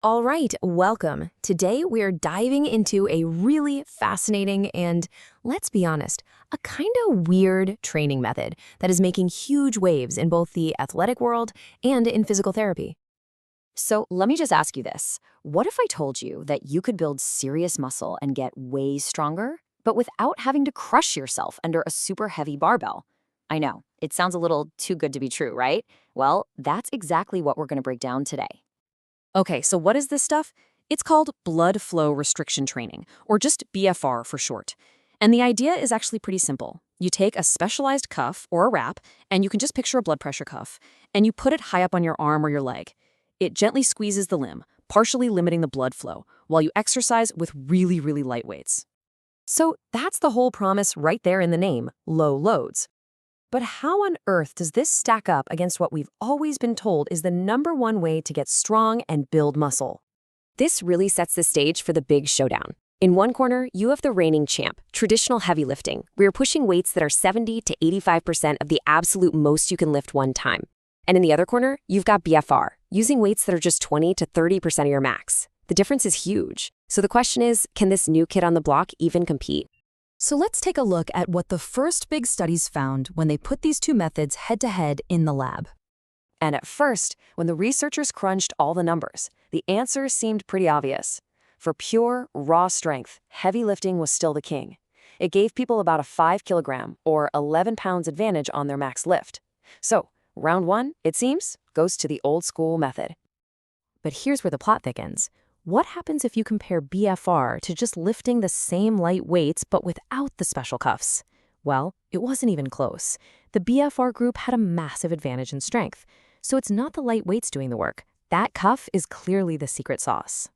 All right, welcome. Today we are diving into a really fascinating and, let's be honest, a kind of weird training method that is making huge waves in both the athletic world and in physical therapy. So let me just ask you this. What if I told you that you could build serious muscle and get way stronger, but without having to crush yourself under a super heavy barbell? I know, it sounds a little too good to be true, right? Well, that's exactly what we're going to break down today. Okay, so what is this stuff? It's called blood flow restriction training, or just BFR for short. And the idea is actually pretty simple. You take a specialized cuff or a wrap, and you can just picture a blood pressure cuff, and you put it high up on your arm or your leg. It gently squeezes the limb, partially limiting the blood flow, while you exercise with really, really light weights. So that's the whole promise right there in the name, low loads. But how on earth does this stack up against what we've always been told is the #1 way to get strong and build muscle? This really sets the stage for the big showdown. In one corner, you have the reigning champ, traditional heavy lifting, where you're pushing weights that are 70 to 85% of the absolute most you can lift one time. And in the other corner, you've got BFR, using weights that are just 20 to 30% of your max. The difference is huge. So the question is, can this new kid on the block even compete? So let's take a look at what the first big studies found when they put these two methods head-to-head in the lab. And at first, when the researchers crunched all the numbers, the answer seemed pretty obvious. For pure, raw strength, heavy lifting was still the king. It gave people about a 5 kilogram or 11 pounds advantage on their max lift. So, round one, it seems, goes to the old school method. But here's where the plot thickens. What happens if you compare BFR to just lifting the same light weights but without the special cuffs? Well, it wasn't even close. The BFR group had a massive advantage in strength. So it's not the light weights doing the work. That cuff is clearly the secret sauce.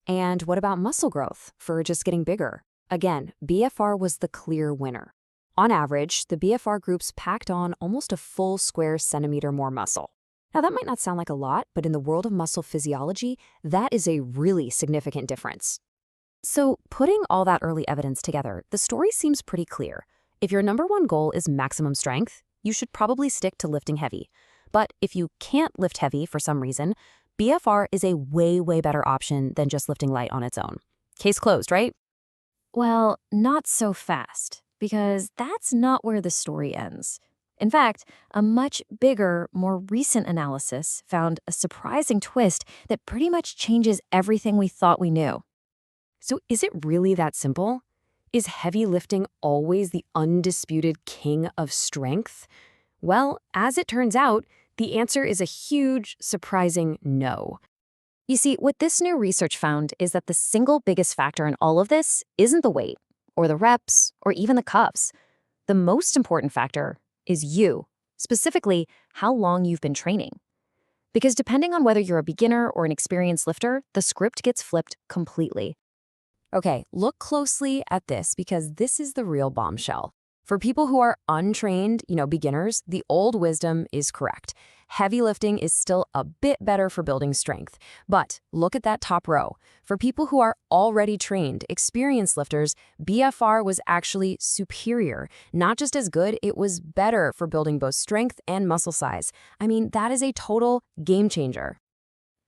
And what about muscle growth for just getting bigger? Again, BFR was the clear winner. On average, the BFR groups packed on almost a full square centimeter more muscle. Now, that might not sound like a lot, but in the world of muscle physiology, that is a really significant difference. So, putting all that early evidence together, the story seems pretty clear. If your #1 goal is maximum strength, you should probably stick to lifting heavy. But if you can't lift heavy for some reason, BFR is a way, way better option than just lifting light on its own. Case closed, right? Well, not so fast, because that's not where the story ends. In fact, a much bigger, more recent analysis found a surprising twist that pretty much changes everything we thought we knew. So is it really that simple? Is heavy lifting always the undisputed king of strength? Well, as it turns out, the answer is a huge, surprising no. You see, what this new research found is that the single biggest factor in all of this isn't the weight, or the reps, or even the cuffs. The most important factor is you, specifically how long you've been training. Because depending on whether you're a beginner or an experienced lifter, the script gets flipped completely. Okay, look closely at this because this is the real bombshell. For people who are untrained, beginners, the old wisdom is correct. Heavy lifting is still a bit better for building strength. But look at that top row. For people who are already trained, experienced lifters, BFR was actually superior. Not just as good, it was better for building both strength and muscle size. I mean, that is a total game changer.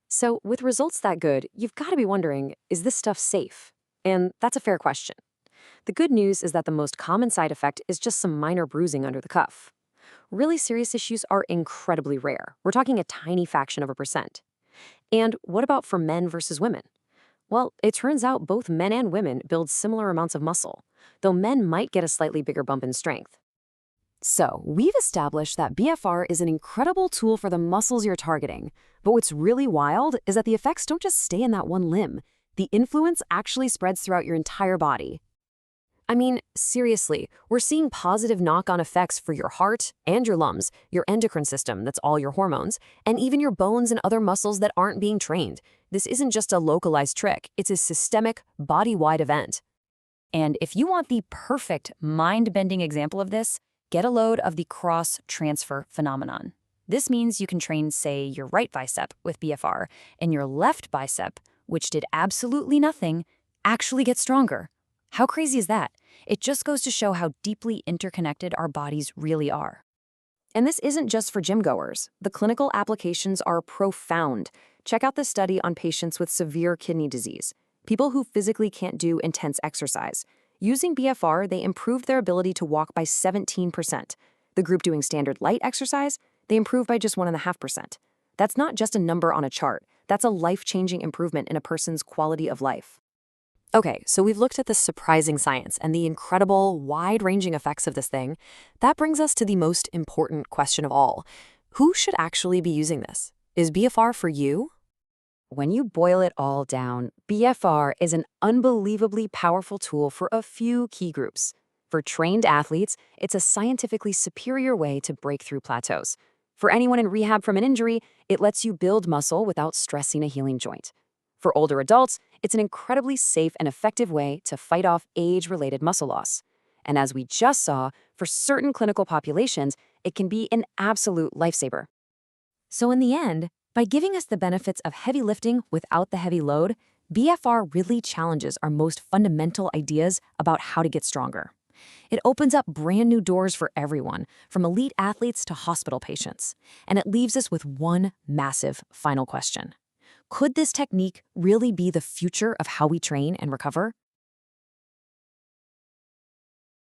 So with results that good, you've got to be wondering, is this stuff safe? And that's a fair question. The good news is that the most common side effect is just some minor bruising under the cuff. Really serious issues are incredibly rare. We're talking a tiny fraction of a percent. And what about for men versus women? Well, it turns out both men and women build similar amounts of muscle, though men might get a slightly bigger bump in strength. So, we've established that BFR is an incredible tool for the muscles you're targeting. But what's really wild is that the effects don't just stay in that one limb. The influence actually spreads throughout your entire body. I mean, seriously, we're seeing positive knock-on effects for your heart and your lungs, your endocrine system, that's all your hormones, and even your bones and other muscles that aren't being trained. This isn't just a localized trick, it's a systemic, body-wide event. And if you want the perfect mind-bending example of this, get a load of the cross-transfer phenomenon. This means you can train, say, your right bicep with BFR, and your left bicep, which did absolutely nothing, actually get stronger. How crazy is that? It just goes to show how deeply interconnected our bodies really are. And this isn't just for gym goers. The clinical applications are profound. Check out the study on patients with severe kidney disease, people who physically can't do intense exercise. Using BFR, they improved their ability to walk by 17%. The group doing standard light exercise, they improved by just 1.5%. That's not just a number on a chart. That's a life-changing improvement in a person's quality of life. Okay, so we've looked at the surprising science and the incredible, wide-ranging effects of this thing. That brings us to the most important question of all. Who should actually be using this? Is BFR for you? When you boil it all down, BFR is an unbelievably powerful tool for a few key groups. For trained athletes, it's a scientifically superior way to break through plateaus. For anyone in rehab from an injury, it lets you build muscle without stressing a healing joint. For older adults, it's an incredibly safe and effective way to fight off age-related muscle loss. And as we just saw, for certain clinical populations, it can be an absolute lifesaver. So in the end, by giving us the benefits of heavy lifting without the heavy load, BFR really challenges our most fundamental ideas about how to get stronger. It opens up brand new doors for everyone, from elite athletes to hospital patients. And it leaves us with one massive final question. Could this technique really be the future of how we train and recover?